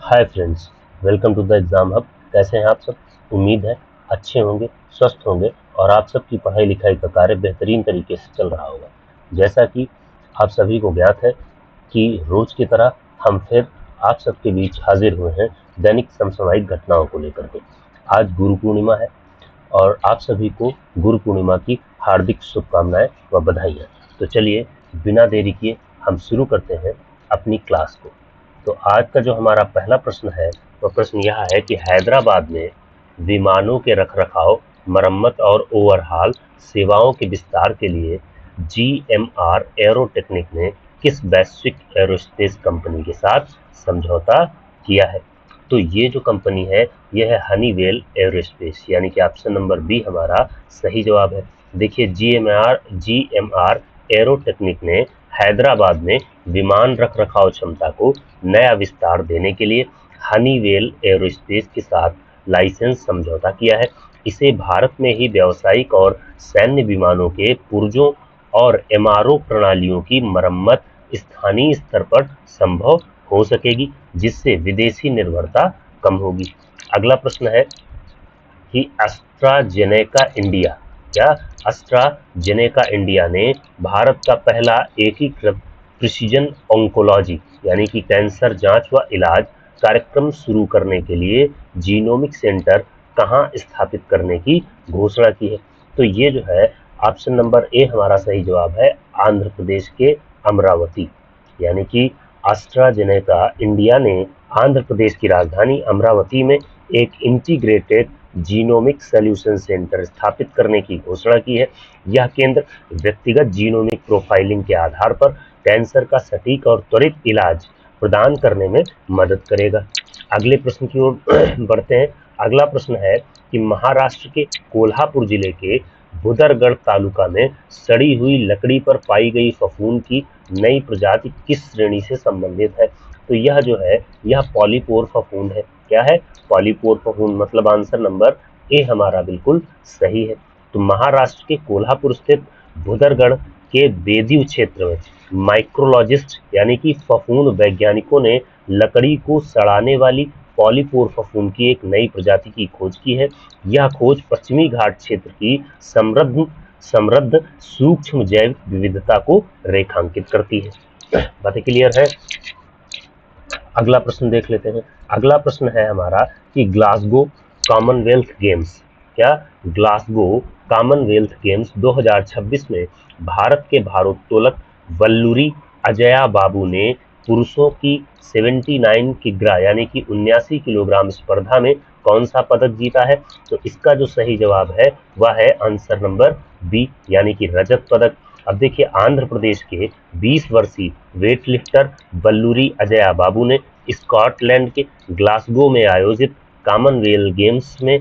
Hi friends, welcome to the exam hub. कैसे हैं आप सब? उम्मीद है अच्छे होंगे, स्वस्थ होंगे और आप सबकी पढ़ाई लिखाई का कार्य बेहतरीन तरीके से चल रहा होगा। जैसा कि आप सभी को ज्ञात है कि रोज की तरह हम फिर आप सबके बीच हाजिर हुए हैं दैनिक समसामयिक घटनाओं को लेकर के। आज गुरु पूर्णिमा है और आप सभी को गुरु पूर्णिमा की हार्दिक शुभकामनाएं व बधाइयाँ। तो चलिए बिना देरी किए हम शुरू करते हैं अपनी क्लास को। तो आज का जो हमारा पहला प्रश्न है वह प्रश्न यह है कि हैदराबाद में विमानों के रखरखाव, मरम्मत और ओवरहाल सेवाओं के विस्तार के लिए GMR एरोटेक्निक ने किस वैश्विक एरोस्पेस कंपनी के साथ समझौता किया है? तो ये जो कंपनी है यह है हनीवेल एरोस्पेस, यानी कि ऑप्शन नंबर बी हमारा सही जवाब है। देखिए GMR एरोटेक्निक ने हैदराबाद में विमान रखरखाव क्षमता को नया विस्तार देने के लिए हनीवेल एरोस्पेस के साथ लाइसेंस समझौता किया है। इसे भारत में ही व्यावसायिक और सैन्य विमानों के पुर्जों और MRO प्रणालियों की मरम्मत स्थानीय स्तर पर संभव हो सकेगी, जिससे विदेशी निर्भरता कम होगी। अगला प्रश्न है कि एस्ट्राजेनेका इंडिया ने भारत का पहला एकीकृत प्रिसीजन ऑन्कोलॉजी यानी कि कैंसर जांच व इलाज कार्यक्रम शुरू करने के लिए जीनोमिक सेंटर कहां स्थापित करने की घोषणा की है? तो ये जो है ऑप्शन नंबर ए हमारा सही जवाब है, आंध्र प्रदेश के अमरावती। यानी कि एस्ट्राजेनेका इंडिया ने आंध्र प्रदेश की राजधानी अमरावती में एक इंटीग्रेटेड जीनोमिक सॉल्यूशन सेंटर स्थापित करने की घोषणा की है। यह केंद्र व्यक्तिगत जीनोमिक प्रोफाइलिंग के आधार पर कैंसर का सटीक और त्वरित इलाज प्रदान करने में मदद करेगा। अगले प्रश्न की ओर बढ़ते हैं। अगला प्रश्न है कि महाराष्ट्र के कोल्हापुर जिले के भुदरगढ़ तालुका में सड़ी हुई लकड़ी पर पाई गई फफूंद की नई प्रजाति किस श्रेणी से संबंधित है? तो यह जो है यह पॉलीपोर फफूंद है। क्या है? पॉलीपोर फफूंद, मतलब आंसर नंबर ए हमारा बिल्कुल सही है। तो महाराष्ट्र के कोल्हापुर स्थित भुदरगढ़ के बेदीव क्षेत्र में माइक्रोलॉजिस्ट यानी कि फफूंद वैज्ञानिकों ने लकड़ी को सड़ाने वाली पॉलीपोर फफूंद की एक नई प्रजाति की खोज की है। यह खोज पश्चिमी घाट क्षेत्र की समृद्ध सूक्ष्म जैव विविधता को रेखांकित करती है। बातें क्लियर है? अगला प्रश्न देख लेते हैं। अगला प्रश्न है हमारा कि ग्लासगो कॉमनवेल्थ गेम्स, क्या ग्लासगो कॉमनवेल्थ गेम्स 2026 में भारत के भारोत्तोलक वल्लूरी अजया बाबू ने पुरुषों की 79 किग्रा यानी कि 79 किलोग्राम स्पर्धा में कौन सा पदक जीता है? तो इसका जो सही जवाब है वह है आंसर नंबर बी, यानी कि रजत पदक। अब देखिए आंध्र प्रदेश के 20 वर्षीय वेटलिफ्टर वल्लूरी अजया बाबू ने स्कॉटलैंड के ग्लासगो में आयोजित कॉमनवेल्थ गेम्स में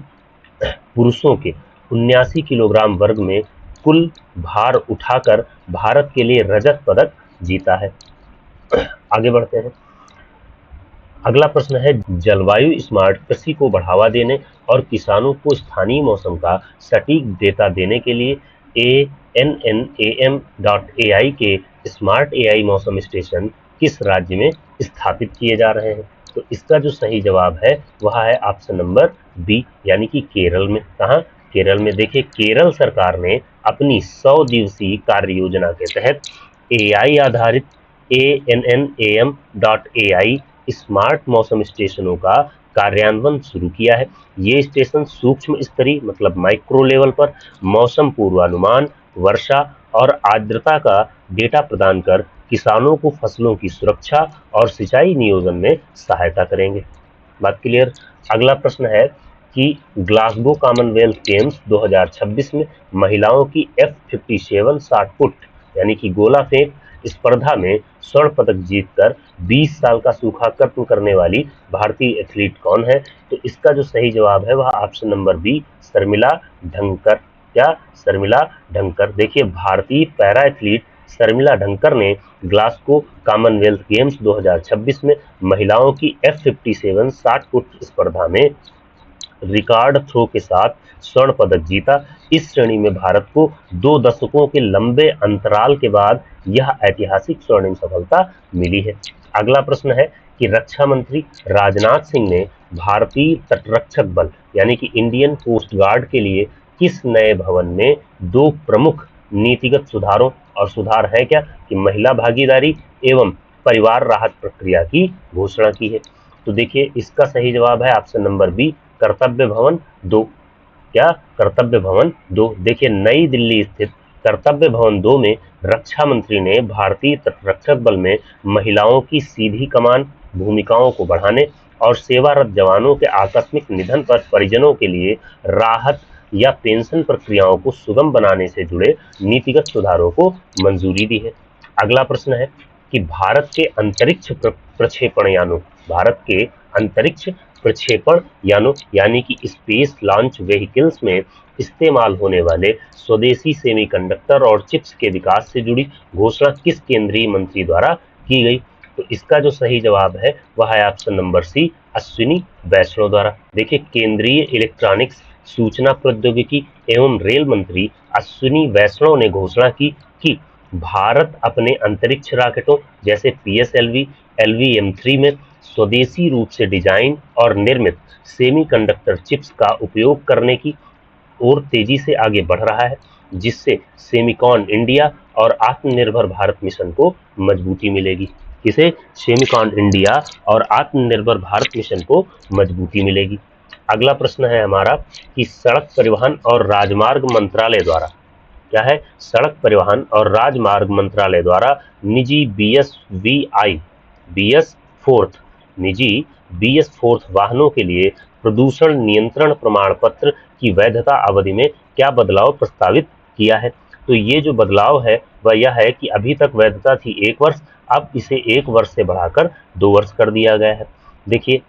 पुरुषों के 79 किलोग्राम वर्ग में कुल भार उठाकर भारत के लिए रजत पदक जीता है। आगे बढ़ते हैं। अगला प्रश्न है जलवायु स्मार्ट कृषि को बढ़ावा देने और किसानों को स्थानीय मौसम का सटीक डेटा देने के लिए ANNAM.AI के स्मार्ट AI मौसम स्टेशन किस राज्य में स्थापित किए जा रहे हैं? तो इसका जो सही जवाब है वह है ऑप्शन नंबर बी, यानी कि केरल में। कहाँ? केरल में। देखिए केरल सरकार ने अपनी 100 दिवसीय कार्य योजना के तहत AI आधारित ANNAM.AI स्मार्ट मौसम स्टेशनों का कार्यान्वयन शुरू किया है। ये स्टेशन सूक्ष्म स्तरीय मतलब माइक्रो लेवल पर मौसम पूर्वानुमान, वर्षा और आर्द्रता का डेटा प्रदान कर किसानों को फसलों की सुरक्षा और सिंचाई नियोजन में सहायता करेंगे। बात क्लियर? अगला प्रश्न है कि ग्लासगो कॉमनवेल्थ गेम्स 2026 में महिलाओं की F57 शॉट पुट यानी कि गोला फेंक स्पर्धा में स्वर्ण पदक जीतकर 20 साल का सूखा खत्म करने वाली भारतीय एथलीट कौन है? तो इसका जो सही जवाब है वह ऑप्शन नंबर बी, शर्मिला ढंकर। क्या? शर्मिला ढंकर। देखिए भारतीय पैरा एथलीट शर्मिला ढंकर ने ग्लासगो कॉमनवेल्थ गेम्स 2026 में महिलाओं की F57 शॉट पुट स्पर्धा में रिकॉर्ड थ्रो के साथ स्वर्ण पदक जीता। इस श्रेणी में भारत को 2 दशकों के लंबे अंतराल के बाद यह ऐतिहासिक स्वर्णिम सफलता मिली है। अगला प्रश्न है कि रक्षा मंत्री राजनाथ सिंह ने भारतीय तटरक्षक बल यानी कि इंडियन कोस्ट गार्ड के लिए किस नए भवन में दो प्रमुख नीतिगत सुधारों, और सुधार है क्या कि महिला भागीदारी एवं परिवार राहत प्रक्रिया की घोषणा की है। तो देखिए इसका सही जवाब है ऑप्शन नंबर बी, कर्तव्य भवन 2। क्या कर्तव्य भवन 2। देखिए नई दिल्ली स्थित कर्तव्य भवन 2 में रक्षा मंत्री ने भारतीय तटरक्षक बल में महिलाओं की सीधी कमान भूमिकाओं को बढ़ाने और सेवारत जवानों के आकस्मिक निधन पर परिजनों के लिए राहत या पेंशन प्रक्रियाओं को सुगम बनाने से जुड़े नीतिगत सुधारों को मंजूरी दी है। अगला प्रश्न है कि भारत के अंतरिक्ष प्रक्षेपण यानों यानी कि स्पेस लॉन्च व्हीकल्स में इस्तेमाल होने वाले स्वदेशी सेमीकंडक्टर और चिप्स के विकास से जुड़ी घोषणा किस केंद्रीय मंत्री द्वारा की गई? तो इसका जो सही जवाब है वह है ऑप्शन नंबर सी, अश्विनी वैष्णव द्वारा। देखिए केंद्रीय इलेक्ट्रॉनिक्स, सूचना प्रौद्योगिकी एवं रेल मंत्री अश्विनी वैष्णव ने घोषणा की कि भारत अपने अंतरिक्ष रॉकेटों जैसे पीएसएलवी LV-M3 में स्वदेशी रूप से डिजाइन और निर्मित सेमीकंडक्टर चिप्स का उपयोग करने की ओर तेजी से आगे बढ़ रहा है, जिससे सेमिकॉन इंडिया और आत्मनिर्भर भारत मिशन को मजबूती मिलेगी। किसे? सेमिकॉन इंडिया और आत्मनिर्भर भारत मिशन को मजबूती मिलेगी। अगला प्रश्न है हमारा कि सड़क परिवहन और राजमार्ग मंत्रालय द्वारा, क्या है? सड़क परिवहन और राजमार्ग मंत्रालय द्वारा निजी BS4 वाहनों के लिए प्रदूषण नियंत्रण प्रमाण पत्र की वैधता अवधि में क्या बदलाव प्रस्तावित किया है? तो ये जो बदलाव है वह यह है कि अभी तक वैधता थी 1 वर्ष, अब इसे 1 वर्ष से बढ़ाकर 2 वर्ष कर दिया गया है। देखिए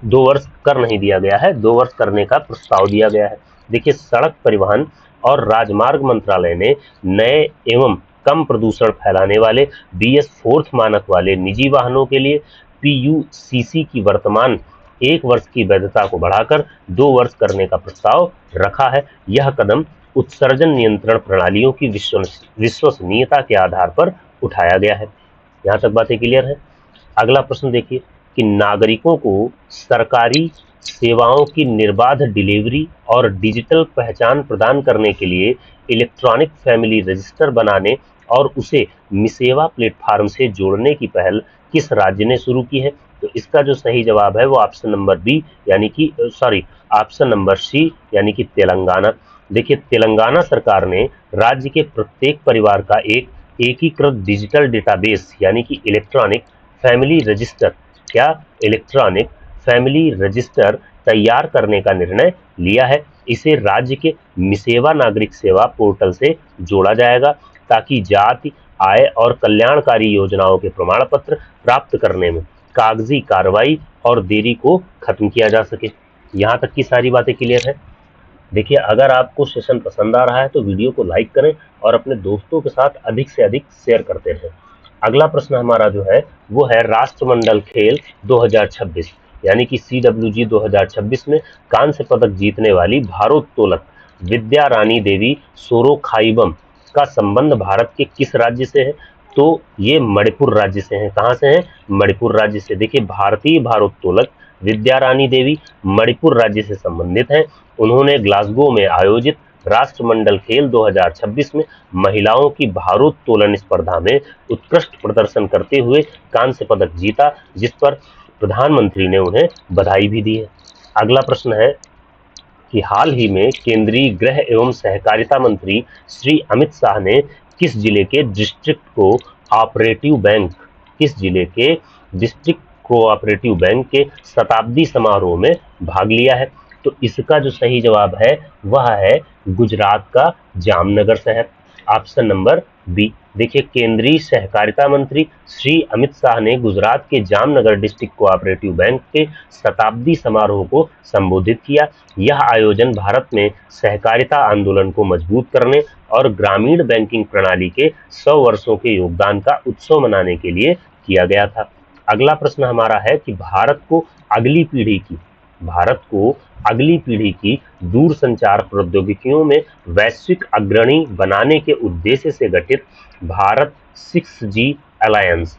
2 वर्ष कर नहीं दिया गया है, 2 वर्ष करने का प्रस्ताव दिया गया है। देखिए सड़क परिवहन और राजमार्ग मंत्रालय ने नए एवं कम प्रदूषण फैलाने वाले BS4 मानक वाले निजी वाहनों के लिए PUCC की वर्तमान 1 वर्ष की वैधता को बढ़ाकर 2 वर्ष करने का प्रस्ताव रखा है। यह कदम उत्सर्जन नियंत्रण प्रणालियों की विश्वसनीयता के आधार पर उठाया गया है। यहाँ तक बातें क्लियर है। अगला प्रश्न देखिए कि नागरिकों को सरकारी सेवाओं की निर्बाध डिलीवरी और डिजिटल पहचान प्रदान करने के लिए इलेक्ट्रॉनिक फैमिली रजिस्टर बनाने और उसे मिसेवा प्लेटफॉर्म से जोड़ने की पहल किस राज्य ने शुरू की है? तो इसका जो सही जवाब है वो ऑप्शन नंबर बी यानी कि ऑप्शन नंबर सी यानी कि तेलंगाना। देखिए तेलंगाना सरकार ने राज्य के प्रत्येक परिवार का एक एकीकृत डिजिटल डेटाबेस यानी कि इलेक्ट्रॉनिक फैमिली रजिस्टर तैयार करने का निर्णय लिया है। इसे राज्य के मिसेवा नागरिक सेवा पोर्टल से जोड़ा जाएगा ताकि जाति, आय और कल्याणकारी योजनाओं के प्रमाण पत्र प्राप्त करने में कागजी कार्रवाई और देरी को खत्म किया जा सके। यहाँ तक की सारी बातें क्लियर है। देखिए अगर आपको सेशन पसंद आ रहा है तो वीडियो को लाइक करें और अपने दोस्तों के साथ अधिक से अधिक शेयर करते रहें। अगला प्रश्न हमारा जो है वो है राष्ट्रमंडल खेल 2026 यानी कि CWG 2026 में कांस्य पदक जीतने वाली भारोत्तोलक विद्या रानी देवी सोरोखाइबम का संबंध भारत के किस राज्य से है? तो ये मणिपुर राज्य से है। कहां से है? मणिपुर राज्य से। देखिए भारतीय भारोत्तोलक विद्या रानी देवी मणिपुर राज्य से संबंधित हैं। उन्होंने ग्लासगो में आयोजित राष्ट्रमंडल खेल 2026 में महिलाओं की भारोत्तोलन स्पर्धा में उत्कृष्ट प्रदर्शन करते हुए कांस्य पदक जीता, जिस पर प्रधानमंत्री ने उन्हें बधाई भी दी है। अगला प्रश्न है कि हाल ही में केंद्रीय गृह एवं सहकारिता मंत्री श्री अमित शाह ने किस जिले के डिस्ट्रिक्ट कोऑपरेटिव बैंक के शताब्दी समारोह में भाग लिया है? तो इसका जो सही जवाब है वह है गुजरात का जामनगर शहर, ऑप्शन नंबर बी। देखिए केंद्रीय सहकारिता मंत्री श्री अमित शाह ने गुजरात के जामनगर डिस्ट्रिक्ट कोऑपरेटिव बैंक के शताब्दी समारोह को संबोधित किया। यह आयोजन भारत में सहकारिता आंदोलन को मजबूत करने और ग्रामीण बैंकिंग प्रणाली के 100 वर्षों के योगदान का उत्सव मनाने के लिए किया गया था। अगला प्रश्न हमारा है कि भारत को अगली पीढ़ी की दूरसंचार प्रौद्योगिकियों में वैश्विक अग्रणी बनाने के उद्देश्य से गठित भारत 6G अलायंस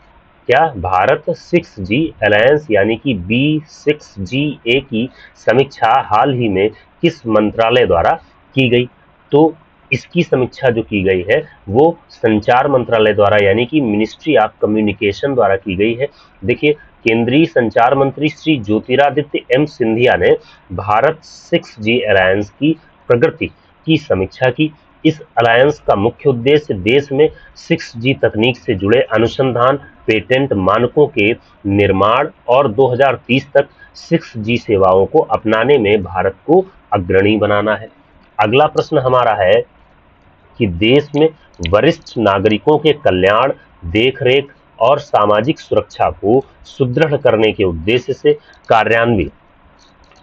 क्या भारत 6G अलायंस यानी कि B6GA की समीक्षा हाल ही में किस मंत्रालय द्वारा की गई? तो इसकी समीक्षा जो की गई है वो संचार मंत्रालय द्वारा यानी कि मिनिस्ट्री ऑफ कम्युनिकेशन द्वारा की गई है। देखिए, केंद्रीय संचार मंत्री श्री ज्योतिरादित्य एम सिंधिया ने भारत 6G अलायंस की प्रगति की समीक्षा की। इस अलायंस का मुख्य उद्देश्य देश में 6G तकनीक से जुड़े अनुसंधान, पेटेंट मानकों के निर्माण और 2030 तक 6G सेवाओं को अपनाने में भारत को अग्रणी बनाना है। अगला प्रश्न हमारा है कि देश में वरिष्ठ नागरिकों के कल्याण, देखरेख और सामाजिक सुरक्षा को सुदृढ़ करने के उद्देश्य से कार्यान्वित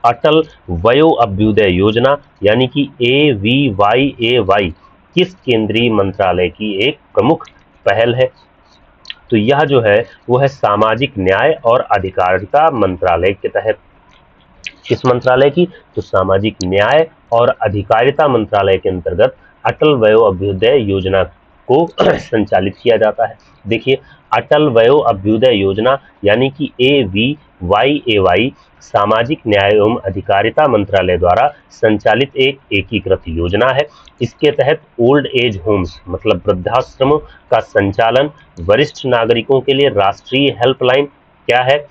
अटल वयो अभ्युदय योजना यानी कि AVYAY किस केंद्रीय मंत्रालय की एक प्रमुख पहल है? तो यह जो है वो है सामाजिक न्याय और अधिकारिता मंत्रालय के तहत। किस मंत्रालय की? तो सामाजिक न्याय और अधिकारिता मंत्रालय के अंतर्गत अटल वयो अभ्युदय योजना को संचालित किया जाता है। देखिए, अटल वयो अभ्युदय योजना यानी कि AVYAY सामाजिक न्याय एवं अधिकारिता मंत्रालय द्वारा संचालित एक एकीकृत योजना है। इसके तहत ओल्ड एज होम्स मतलब वृद्धाश्रमों का संचालन, वरिष्ठ नागरिकों के लिए राष्ट्रीय हेल्पलाइन क्या है?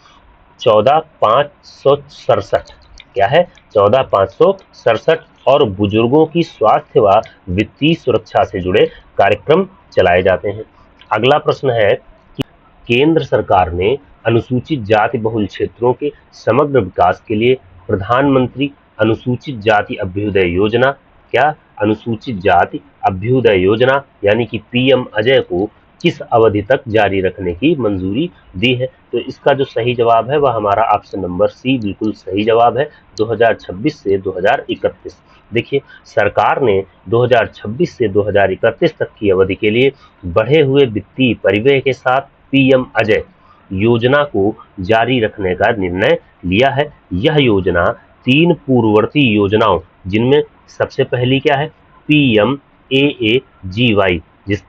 14567 क्या है? 14567 और बुजुर्गों की स्वास्थ्य व वित्तीय सुरक्षा से जुड़े कार्यक्रम चलाए जाते हैं। अगला प्रश्न है कि केंद्र सरकार ने अनुसूचित जाति बहुल क्षेत्रों के समग्र विकास के लिए प्रधानमंत्री अनुसूचित जाति अभ्युदय योजना क्या? अनुसूचित जाति अभ्युदय योजना यानी कि PM अजय को किस अवधि तक जारी रखने की मंजूरी दी है? तो इसका जो सही जवाब है वह हमारा ऑप्शन नंबर सी बिल्कुल सही जवाब है, 2026 से 2031। देखिए, सरकार ने 2026 से 2031 तक की अवधि के लिए बढ़े हुए वित्तीय परिव्यय के साथ PM अजय योजना को जारी रखने का निर्णय लिया है। यह योजना 3 पूर्ववर्ती योजनाओं जिनमें सबसे पहली क्या है? PMAAGY जिस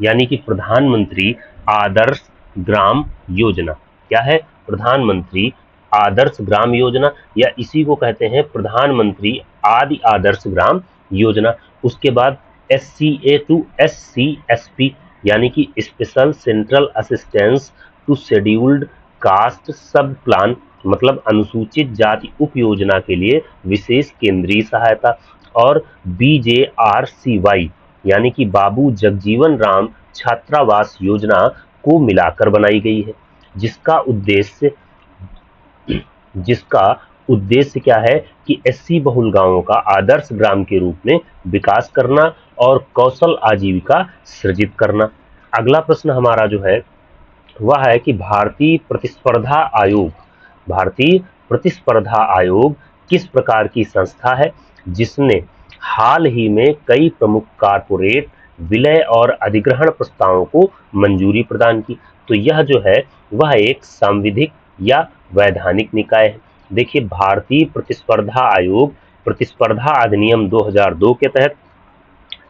यानी कि प्रधानमंत्री आदर्श ग्राम योजना क्या है? प्रधानमंत्री आदर्श ग्राम योजना या इसी को कहते हैं प्रधानमंत्री आदि आदर्श ग्राम योजना। उसके बाद SCA to SCSP यानी कि special central assistance to scheduled caste sub plan मतलब अनुसूचित जाति उप योजना के लिए विशेष केंद्रीय सहायता, और BJRCY यानी कि बाबू जगजीवन राम छात्रावास योजना को मिलाकर बनाई गई है, जिसका उद्देश्य क्या है कि SC बहुल गांवों का आदर्श ग्राम के रूप में विकास करना और कौशल आजीविका सृजित करना। अगला प्रश्न हमारा जो है वह है कि भारतीय प्रतिस्पर्धा आयोग किस प्रकार की संस्था है जिसने हाल ही में कई प्रमुख कारपोरेट विलय और अधिग्रहण प्रस्तावों को मंजूरी प्रदान की? तो यह जो है वह एक सांविधिक या वैधानिक निकाय है। देखिए, भारतीय प्रतिस्पर्धा आयोग प्रतिस्पर्धा अधिनियम 2002 के तहत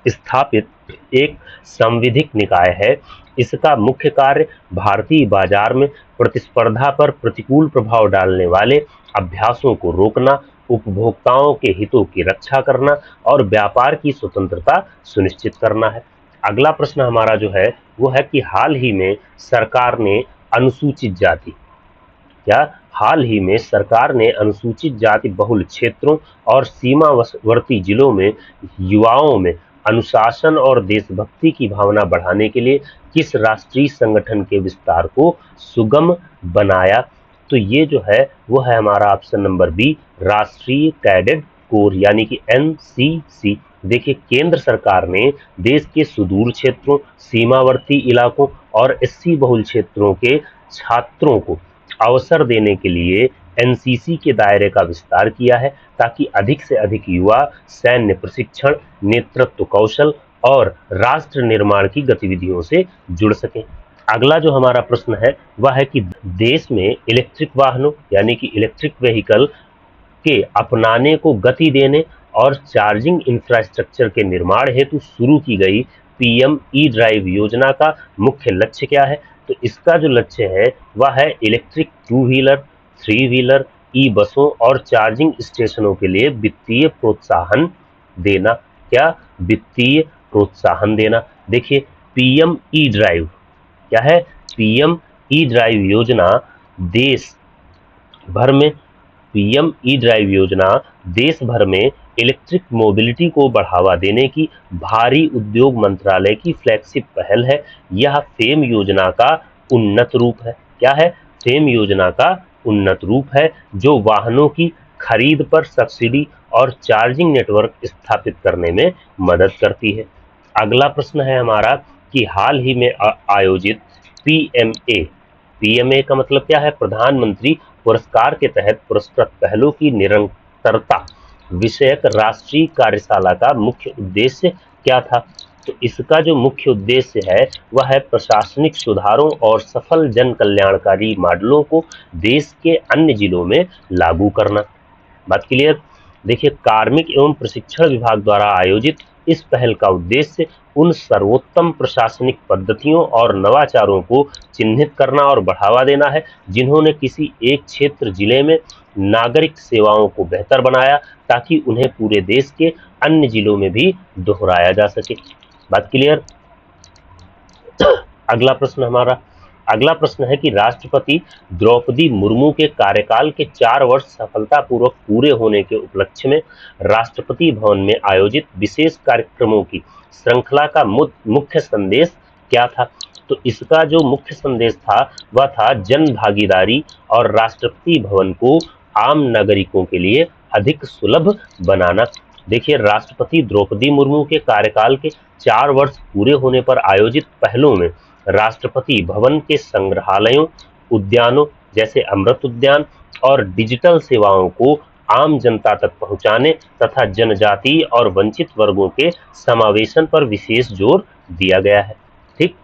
स्थापित एक संविधिक निकाय है। इसका मुख्य कार्य भारतीय बाजार में प्रतिस्पर्धा पर प्रतिकूल प्रभाव डालने वाले अभ्यासों को रोकना, उपभोक्ताओं के हितों की रक्षा करना और व्यापार की स्वतंत्रता सुनिश्चित करना है। अगला प्रश्न हमारा जो है वो है कि हाल ही में सरकार ने अनुसूचित जाति बहुल क्षेत्रों और सीमावर्ती जिलों में युवाओं में अनुशासन और देशभक्ति की भावना बढ़ाने के लिए किस राष्ट्रीय संगठन के विस्तार को सुगम बनाया? तो ये जो है वो है हमारा ऑप्शन नंबर बी, राष्ट्रीय कैडेट कोर यानी कि NCC। देखिए, केंद्र सरकार ने देश के सुदूर क्षेत्रों, सीमावर्ती इलाकों और SC बहुल क्षेत्रों के छात्रों को अवसर देने के लिए NCC के दायरे का विस्तार किया है ताकि अधिक से अधिक युवा सैन्य प्रशिक्षण, नेतृत्व कौशल और राष्ट्र निर्माण की गतिविधियों से जुड़ सकें। अगला जो हमारा प्रश्न है वह है कि देश में इलेक्ट्रिक वाहनों यानी कि इलेक्ट्रिक व्हीकल के अपनाने को गति देने और चार्जिंग इंफ्रास्ट्रक्चर के निर्माण हेतु शुरू की गई PM E-ड्राइव योजना का मुख्य लक्ष्य क्या है? तो इसका जो लक्ष्य है वह है इलेक्ट्रिक 2 व्हीलर, 3 व्हीलर, ई बसों और चार्जिंग स्टेशनों के लिए वित्तीय प्रोत्साहन देना। क्या? वित्तीय प्रोत्साहन देना। देखिए, पीएम ई ड्राइव क्या है? पीएम ई ड्राइव योजना देश भर में पीएम ई ड्राइव योजना देश भर में इलेक्ट्रिक मोबिलिटी को बढ़ावा देने की भारी उद्योग मंत्रालय की फ्लैगशिप पहल है। यह फेम योजना का उन्नत रूप है। क्या है? फेम योजना का उन्नत रूप है जो वाहनों की खरीद पर सब्सिडी और चार्जिंग नेटवर्क स्थापित करने में मदद करती है। अगला प्रश्न है हमारा कि हाल ही में आयोजित पीएमए पीएमए का मतलब क्या है? प्रधानमंत्री पुरस्कार के तहत पुरस्कृत पहलों की निरंतरता विषयक राष्ट्रीय कार्यशाला का मुख्य उद्देश्य क्या था? तो इसका जो मुख्य उद्देश्य है वह है प्रशासनिक सुधारों और सफल जन कल्याणकारी मॉडलों को देश के अन्य जिलों में लागू करना। बात क्लियर? देखिए, कार्मिक एवं प्रशिक्षण विभाग द्वारा आयोजित इस पहल का उद्देश्य उन सर्वोत्तम प्रशासनिक पद्धतियों और नवाचारों को चिन्हित करना और बढ़ावा देना है जिन्होंने किसी एक क्षेत्र जिले में नागरिक सेवाओं को बेहतर बनाया ताकि उन्हें पूरे देश के अन्य जिलों में भी दोहराया जा सके। बात क्लियर? अगला प्रश्न है कि राष्ट्रपति द्रौपदी मुर्मू के कार्यकाल के 4 वर्ष सफलतापूर्वक पूरे होने के उपलक्ष्य में राष्ट्रपति भवन में आयोजित विशेष कार्यक्रमों की श्रृंखला का मुख्य संदेश क्या था? तो इसका जो मुख्य संदेश था वह था जन भागीदारी और राष्ट्रपति भवन को आम नागरिकों के लिए अधिक सुलभ बनाना। देखिए, राष्ट्रपति द्रौपदी मुर्मू के कार्यकाल के 4 वर्ष पूरे होने पर आयोजित पहलों में राष्ट्रपति भवन के संग्रहालयों, उद्यानों जैसे अमृत उद्यान और डिजिटल सेवाओं को आम जनता तक पहुंचाने तथा जनजातीय और वंचित वर्गों के समावेशन पर विशेष जोर दिया गया है। ठीक,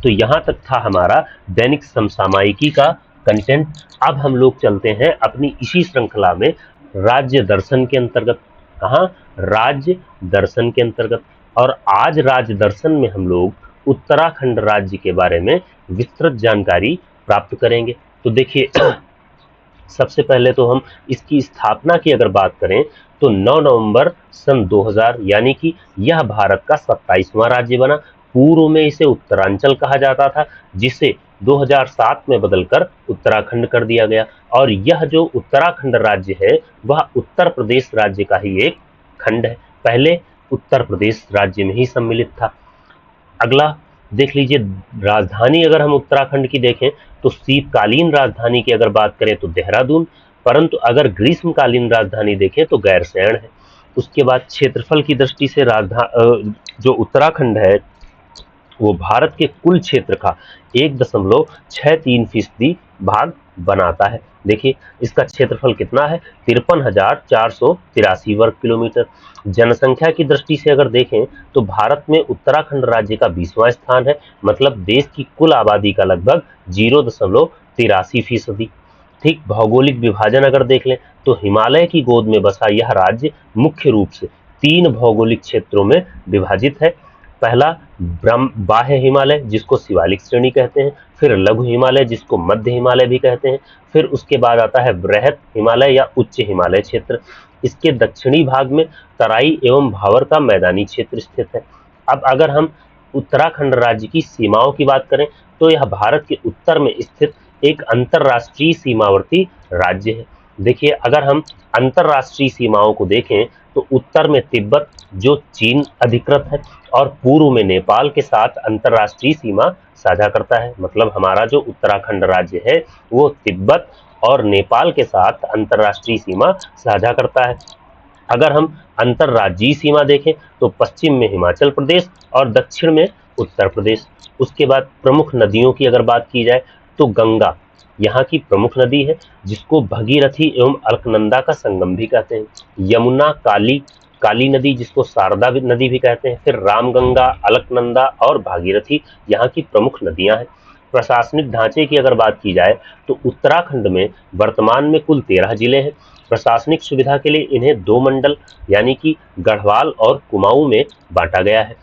तो यहां तक था हमारा दैनिक समसामयिकी का कंटेंट। अब हम लोग चलते हैं अपनी इसी श्रृंखला में राज्य दर्शन के अंतर्गत। कहां? राज्य दर्शन के अंतर्गत। और आज राज्य दर्शन में हम लोग उत्तराखंड राज्य के बारे में विस्तृत जानकारी प्राप्त करेंगे। तो देखिए, सबसे पहले तो हम इसकी स्थापना की अगर बात करें तो 9 नवंबर सन 2000 यानी कि यह भारत का 27वां राज्य बना। पूर्व में इसे उत्तरांचल कहा जाता था जिसे 2007 में बदलकर उत्तराखंड कर दिया गया। और यह जो उत्तराखंड राज्य है वह उत्तर प्रदेश राज्य का ही एक खंड है। पहले उत्तर प्रदेश राज्य में ही सम्मिलित था। अगला देख लीजिए, राजधानी अगर हम उत्तराखंड की देखें तो शीतकालीन राजधानी की अगर बात करें तो देहरादून, परंतु अगर ग्रीष्मकालीन राजधानी देखें तो गैरसैंण है। उसके बाद क्षेत्रफल की दृष्टि से जो उत्तराखंड है वो भारत के कुल क्षेत्र का 1.63% भाग बनाता है। देखिए, इसका क्षेत्रफल कितना है? 53,483 वर्ग किलोमीटर। जनसंख्या की दृष्टि से अगर देखें तो भारत में उत्तराखंड राज्य का 20वां स्थान है, मतलब देश की कुल आबादी का लगभग 0.83%। ठीक, भौगोलिक विभाजन अगर देख लें तो हिमालय की गोद में बसा यह राज्य मुख्य रूप से 3 भौगोलिक क्षेत्रों में विभाजित है। पहला बाह्य हिमालय जिसको शिवालिक श्रेणी कहते हैं, फिर लघु हिमालय जिसको मध्य हिमालय भी कहते हैं, फिर उसके बाद आता है बृहत हिमालय या उच्च हिमालय क्षेत्र। इसके दक्षिणी भाग में तराई एवं भावर का मैदानी क्षेत्र स्थित है। अब अगर हम उत्तराखंड राज्य की सीमाओं की बात करें तो यह भारत के उत्तर में स्थित एक अंतरराष्ट्रीय सीमावर्ती राज्य है। देखिए, अगर हम अंतरराष्ट्रीय सीमाओं को देखें तो उत्तर में तिब्बत जो चीन अधिकृत है और पूर्व में नेपाल के साथ अंतरराष्ट्रीय सीमा साझा करता है। मतलब हमारा जो उत्तराखंड राज्य है वो तिब्बत और नेपाल के साथ अंतरराष्ट्रीय सीमा साझा करता है। अगर हम अंतरराज्यीय सीमा देखें तो पश्चिम में हिमाचल प्रदेश और दक्षिण में उत्तर प्रदेश। उसके बाद प्रमुख नदियों की अगर बात की जाए तो गंगा यहाँ की प्रमुख नदी है जिसको भगीरथी एवं अलकनंदा का संगम भी कहते हैं। यमुना, काली नदी जिसको शारदा नदी भी कहते हैं। फिर रामगंगा, अलकनंदा और भागीरथी यहाँ की प्रमुख नदियां हैं। प्रशासनिक ढांचे की अगर बात की जाए तो उत्तराखंड में वर्तमान में कुल 13 जिले हैं। प्रशासनिक सुविधा के लिए इन्हें 2 मंडल यानी कि गढ़वाल और कुमाऊं में बांटा गया है।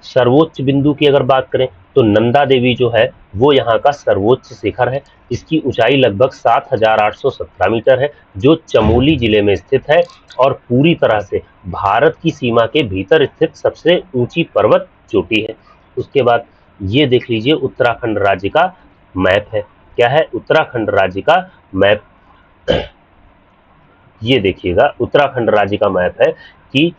सर्वोच्च बिंदु की अगर बात करें तो नंदा देवी जो है वो यहाँ का सर्वोच्च शिखर है। इसकी ऊंचाई लगभग 7,817 मीटर है, जो चमोली जिले में स्थित है और पूरी तरह से भारत की सीमा के भीतर स्थित सबसे ऊंची पर्वत चोटी है। उसके बाद ये देख लीजिए उत्तराखंड राज्य का मैप है। क्या है? उत्तराखंड राज्य का मैप। ये देखिएगा उत्तराखंड राज्य का मैप है कि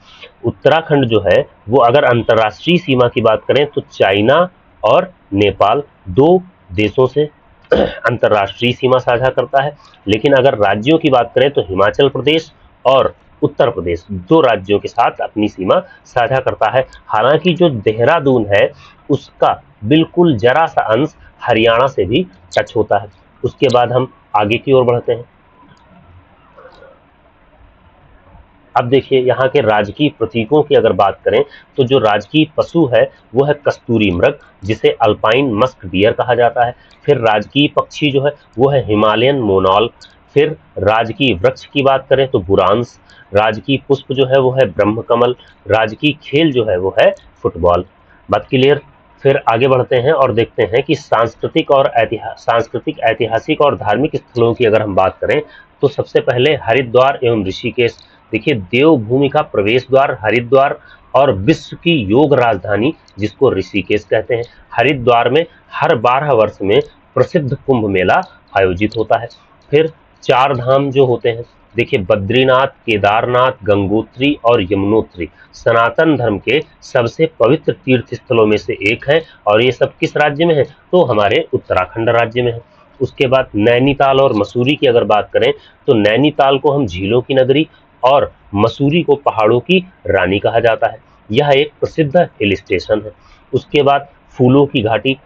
उत्तराखंड जो है वो अगर अंतर्राष्ट्रीय सीमा की बात करें तो चाइना और नेपाल दो देशों से अंतर्राष्ट्रीय सीमा साझा करता है। लेकिन अगर राज्यों की बात करें तो हिमाचल प्रदेश और उत्तर प्रदेश दो राज्यों के साथ अपनी सीमा साझा करता है। हालांकि जो देहरादून है उसका बिल्कुल जरा सा अंश हरियाणा से भी टच होता है। उसके बाद हम आगे की ओर बढ़ते हैं। अब देखिए यहाँ के राजकीय प्रतीकों की अगर बात करें तो जो राजकीय पशु है वो है कस्तूरी मृग, जिसे अल्पाइन मस्क डियर कहा जाता है। फिर राजकीय पक्षी जो है वो है हिमालयन मोनॉल। फिर राजकीय वृक्ष की बात करें तो बुरांस। राजकीय पुष्प जो है वो है ब्रह्मकमल। राजकीय खेल जो है वो है फुटबॉल। बात क्लियर? फिर आगे बढ़ते हैं और देखते हैं कि सांस्कृतिक, ऐतिहासिक और धार्मिक स्थलों की अगर हम बात करें तो सबसे पहले हरिद्वार एवं ऋषिकेश। देखिए देवभूमि का प्रवेश द्वार हरिद्वार और विश्व की योग राजधानी जिसको ऋषिकेश कहते हैं। हरिद्वार में हर 12 वर्ष में प्रसिद्ध कुंभ मेला आयोजित होता है। फिर चार धाम जो होते हैं, देखिए बद्रीनाथ, केदारनाथ, गंगोत्री और यमुनोत्री सनातन धर्म के सबसे पवित्र तीर्थ स्थलों में से एक है और ये सब किस राज्य में है? तो हमारे उत्तराखंड राज्य में है। उसके बाद नैनीताल और मसूरी की अगर बात करें तो नैनीताल को हम झीलों की नगरी और मसूरी को पहाड़ों की रानी कहा जाता है। यह एक प्रसिद्ध हिल स्टेशन है। उसके बाद फूलों की घाटी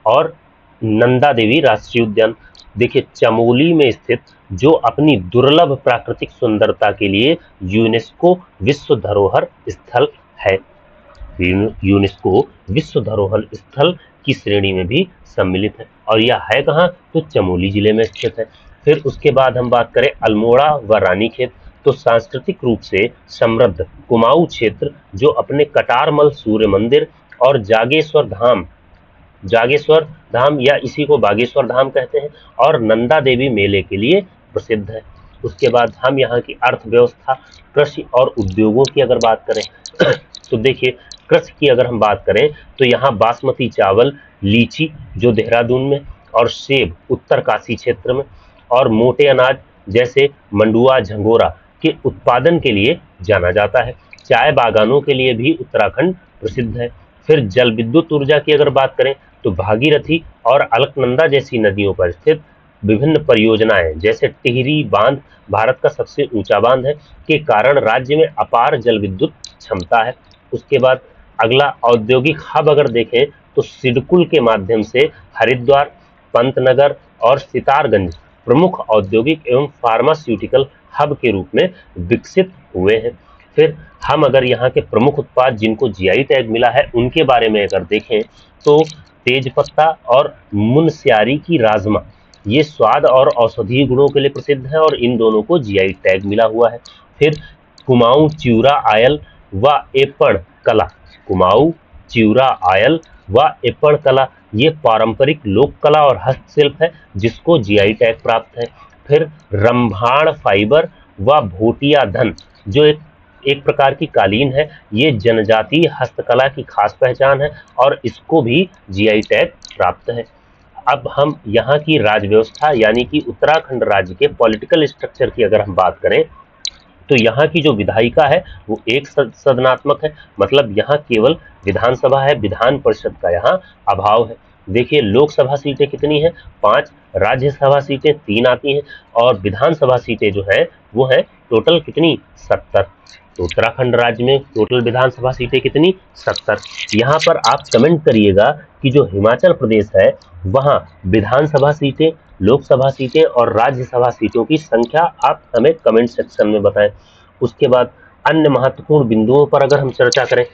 और नंदा देवी राष्ट्रीय उद्यान। देखिए चमोली में स्थित जो अपनी दुर्लभ प्राकृतिक सुंदरता के लिए यूनेस्को विश्व धरोहर स्थल है। यूनेस्को विश्व धरोहर स्थल की श्रेणी में भी सम्मिलित है और यह है कहाँ? तो चमोली जिले में स्थित है। फिर उसके बाद हम बात करें अल्मोड़ा व रानीखेत तो सांस्कृतिक रूप से समृद्ध कुमाऊं क्षेत्र जो अपने कटारमल सूर्य मंदिर और जागेश्वर धाम या इसी को बागेश्वर धाम कहते हैं और नंदा देवी मेले के लिए प्रसिद्ध है। उसके बाद हम यहाँ की अर्थव्यवस्था, कृषि और उद्योगों की अगर बात करें तो देखिए कृषि की अगर हम बात करें तो यहाँ बासमती चावल, लीची जो देहरादून में और सेब उत्तरकाशी क्षेत्र में और मोटे अनाज जैसे मंडुआ, झंगोरा के उत्पादन के लिए जाना जाता है। चाय बागानों के लिए भी उत्तराखंड प्रसिद्ध है। फिर जल विद्युत ऊर्जा की अगर बात करें तो भागीरथी और अलकनंदा जैसी नदियों पर स्थित विभिन्न परियोजनाएं जैसे टिहरी बांध भारत का सबसे ऊंचा बांध है के कारण राज्य में अपार जल विद्युत क्षमता है। उसके बाद अगला औद्योगिक हब अगर देखें तो सिडकुल के माध्यम से हरिद्वार, पंतनगर और सितारगंज प्रमुख औद्योगिक एवं फार्मास्यूटिकल हब के रूप में विकसित हुए हैं। फिर हम अगर यहाँ के प्रमुख उत्पाद जिनको जीआई टैग मिला है उनके बारे में अगर देखें तो तेजपत्ता और मुनस्यारी की राजमा ये स्वाद और औषधीय गुणों के लिए प्रसिद्ध है और इन दोनों को जीआई टैग मिला हुआ है। फिर कुमाऊं चिउरा आयल व एपण कला, कुमाऊं चिउरा आयल व एपण कला ये पारंपरिक लोक कला और हस्तशिल्प है जिसको जीआई टैग प्राप्त है। फिर रंभाण फाइबर व भोटिया धन जो एक प्रकार की कालीन है, ये जनजातीय हस्तकला की खास पहचान है और इसको भी जीआई टैग प्राप्त है। अब हम यहाँ की राज्य व्यवस्था यानी कि उत्तराखंड राज्य के पॉलिटिकल स्ट्रक्चर की अगर हम बात करें तो यहाँ की जो विधायिका है वो एक सदनात्मक है, मतलब यहाँ केवल विधानसभा है, विधान परिषद का यहाँ अभाव है। देखिए लोकसभा सीटें कितनी हैं? 5, राज्यसभा सीटें 3 आती हैं और विधानसभा सीटें जो है वो है टोटल कितनी? 70। तो उत्तराखंड राज्य में टोटल विधानसभा सीटें कितनी? 70। यहाँ पर आप कमेंट करिएगा कि जो हिमाचल प्रदेश है वहाँ विधानसभा सीटें, लोकसभा सीटें और राज्यसभा सीटों की संख्या आप हमें कमेंट सेक्शन में बताएं। उसके बाद अन्य महत्वपूर्ण बिंदुओं पर अगर हम चर्चा करें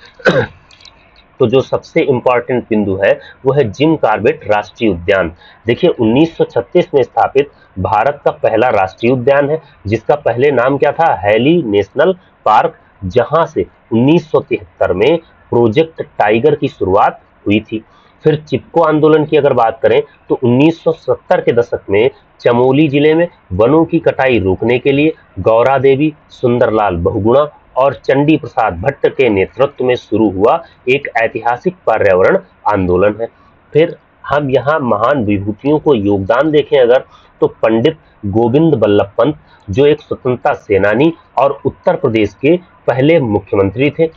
तो जो सबसे इंपॉर्टेंट बिंदु है वो है जिम कॉर्बेट राष्ट्रीय उद्यान। देखिए 1936 में स्थापित भारत का पहला राष्ट्रीय उद्यान है जिसका पहले नाम क्या था? हैली नेशनल पार्क, जहां से 1973 में प्रोजेक्ट टाइगर की शुरुआत हुई थी। फिर चिपको आंदोलन की अगर बात करें तो 1970 के दशक में चमोली जिले में वनों की कटाई रोकने के लिए गौरा देवी, सुंदरलाल बहुगुणा और चंडी प्रसाद भट्ट के नेतृत्व में शुरू हुआ एक ऐतिहासिक पर्यावरण आंदोलन है। फिर हम यहाँ महान विभूतियों को योगदान देखें अगर, तो पंडित गोविंद बल्लभ पंत जो एक स्वतंत्रता सेनानी और उत्तर प्रदेश के पहले मुख्यमंत्री थे,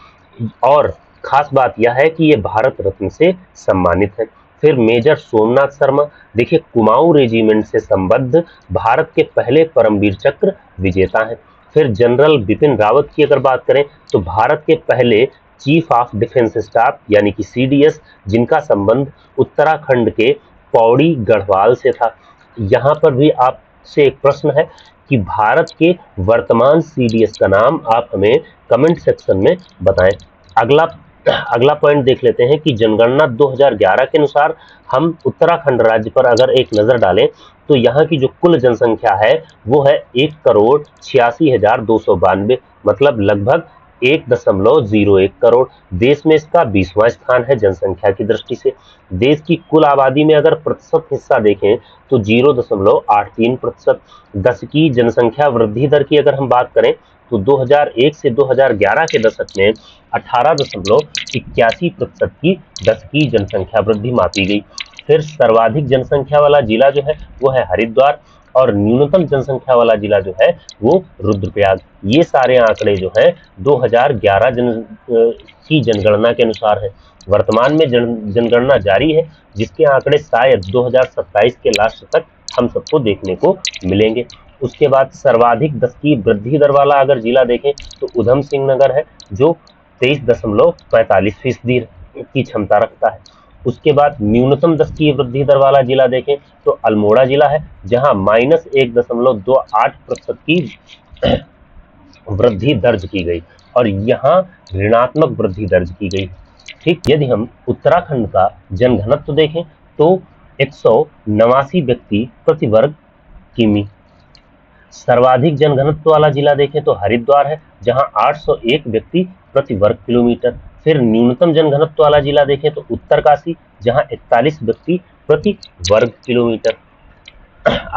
और खास बात यह है कि ये भारत रत्न से सम्मानित है। फिर मेजर सोमनाथ शर्मा, देखिए कुमाऊं रेजिमेंट से संबद्ध भारत के पहले परमवीर चक्र विजेता हैं। फिर जनरल बिपिन रावत की अगर बात करें तो भारत के पहले चीफ ऑफ डिफेंस स्टाफ यानी कि सीडीएस, जिनका संबंध उत्तराखंड के पौड़ी गढ़वाल से था। यहाँ पर भी आपसे एक प्रश्न है कि भारत के वर्तमान सीडीएस का नाम आप हमें कमेंट सेक्शन में बताएं। अगला पॉइंट देख लेते हैं कि जनगणना 2011 के अनुसार हम उत्तराखंड राज्य पर अगर एक नजर डालें तो यहाँ की जो कुल जनसंख्या है वो है 1,86,292, मतलब लगभग 1.01 करोड़। देश में इसका 20वां स्थान है जनसंख्या की दृष्टि से। देश की कुल आबादी में अगर प्रतिशत हिस्सा देखें तो 0.83%। दशकीय जनसंख्या वृद्धि दर की अगर हम बात करें तो 2001 से 2011 के दशक में 18.81% की दशकीय जनसंख्या वृद्धि मापी गई। फिर सर्वाधिक जनसंख्या वाला जिला जो है वो है हरिद्वार, और न्यूनतम जनसंख्या वाला जिला जो है वो रुद्रप्रयाग। ये सारे आंकड़े जो है 2011 की जनगणना के अनुसार है। वर्तमान में जनगणना जारी है, जिसके आंकड़े शायद 2027 के लास्ट तक हम सबको देखने को मिलेंगे। उसके बाद सर्वाधिक दशकीय वृद्धि दर वाला अगर जिला देखें तो उधम सिंह नगर है, जो 23.45% की क्षमता रखता है। उसके बाद न्यूनतम दशकीय वृद्धि दर वाला जिला देखें तो अल्मोड़ा जिला है, जहां -1.28% की वृद्धि दर्ज की गई, और यहां ऋणात्मक वृद्धि दर्ज की गई। ठीक, यदि हम उत्तराखंड का जनघनत्व देखें तो 189 व्यक्ति प्रति वर्ग किमी। सर्वाधिक जनघनत्व वाला जिला देखें तो हरिद्वार है, जहां 801 व्यक्ति प्रति वर्ग किलोमीटर। फिर न्यूनतम जनघनत्व वाला जिला देखें तो उत्तरकाशी, जहां 41 व्यक्ति प्रति वर्ग किलोमीटर।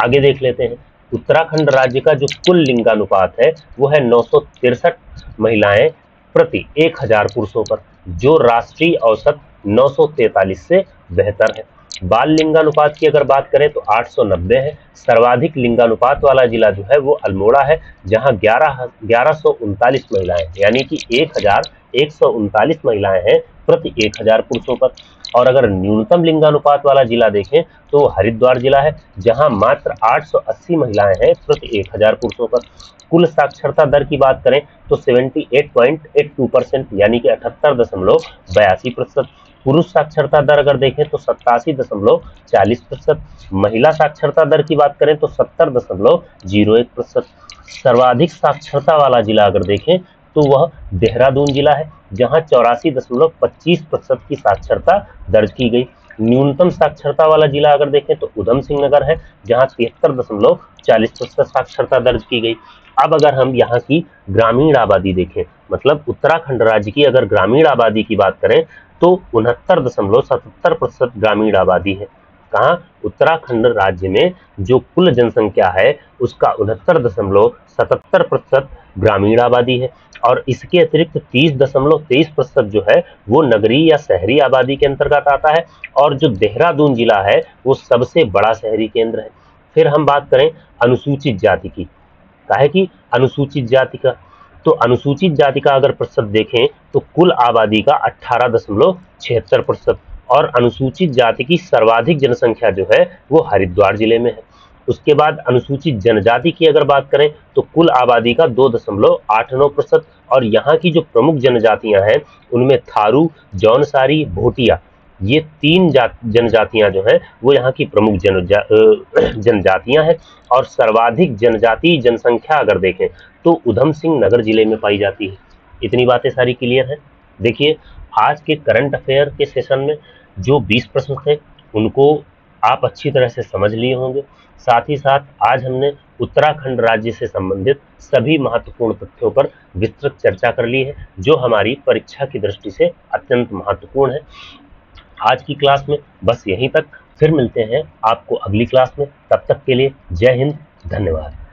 आगे देख लेते हैं, उत्तराखंड राज्य का जो कुल लिंगानुपात है वो है 963 महिलाएं प्रति 1000 पुरुषों पर, जो राष्ट्रीय औसत 943 से बेहतर है। बाल लिंगानुपात की अगर बात करें तो 890 है। सर्वाधिक लिंगानुपात वाला जिला जो है वो अल्मोड़ा है, जहां 1139 महिलाएं यानी कि 1139 महिलाएं हैं प्रति 1000 पुरुषों पर। और अगर न्यूनतम लिंगानुपात वाला जिला देखें तो हरिद्वार जिला है, जहां मात्र 880 महिलाएं हैं प्रति 1000 पुरुषों पर। कुल साक्षरता दर की बात करें तो 78.82% यानी कि 78.82%। पुरुष साक्षरता दर अगर देखें तो 87.40%। महिला साक्षरता दर की बात करें तो 70.01%। सर्वाधिक साक्षरता वाला जिला अगर देखें तो वह देहरादून जिला है, जहां 84.25% की साक्षरता दर्ज की गई। न्यूनतम साक्षरता वाला जिला अगर देखें तो उधम सिंह नगर है, जहां 73.40% साक्षरता दर्ज की गई। अब अगर हम यहाँ की ग्रामीण आबादी देखें, मतलब उत्तराखंड राज्य की अगर ग्रामीण आबादी की बात करें तो 69.77% ग्रामीण आबादी है। कहाँ? उत्तराखंड राज्य में जो कुल जनसंख्या है उसका 69.77% ग्रामीण आबादी है, और इसके अतिरिक्त 30.23% जो है वो नगरीय या शहरी आबादी के अंतर्गत आता है, और जो देहरादून जिला है वो सबसे बड़ा शहरी केंद्र है। फिर हम बात करें अनुसूचित जाति की, काहे की अनुसूचित जाति का, तो अनुसूचित जाति का अगर प्रतिशत देखें तो कुल आबादी का 18.76%, और अनुसूचित जाति की सर्वाधिक जनसंख्या जो है वो हरिद्वार जिले में है। उसके बाद अनुसूचित जनजाति की अगर बात करें तो कुल आबादी का 2.89%, और यहाँ की जो प्रमुख जनजातियां हैं उनमें थारू, जौनसारी, भोटिया, ये 3 जनजातियां जो हैं वो यहाँ की प्रमुख जनजातियां हैं। और सर्वाधिक जनजातीय जनसंख्या अगर देखें तो उधम सिंह नगर जिले में पाई जाती है। इतनी बातें सारी क्लियर हैं। देखिए, आज के करंट अफेयर के सेशन में जो 20 प्रश्न थे उनको आप अच्छी तरह से समझ लिए होंगे। साथ ही साथ आज हमने उत्तराखंड राज्य से संबंधित सभी महत्वपूर्ण तथ्यों पर विस्तृत चर्चा कर ली है, जो हमारी परीक्षा की दृष्टि से अत्यंत महत्वपूर्ण है। आज की क्लास में बस यहीं तक, फिर मिलते हैं आपको अगली क्लास में। तब तक के लिए जय हिंद, धन्यवाद।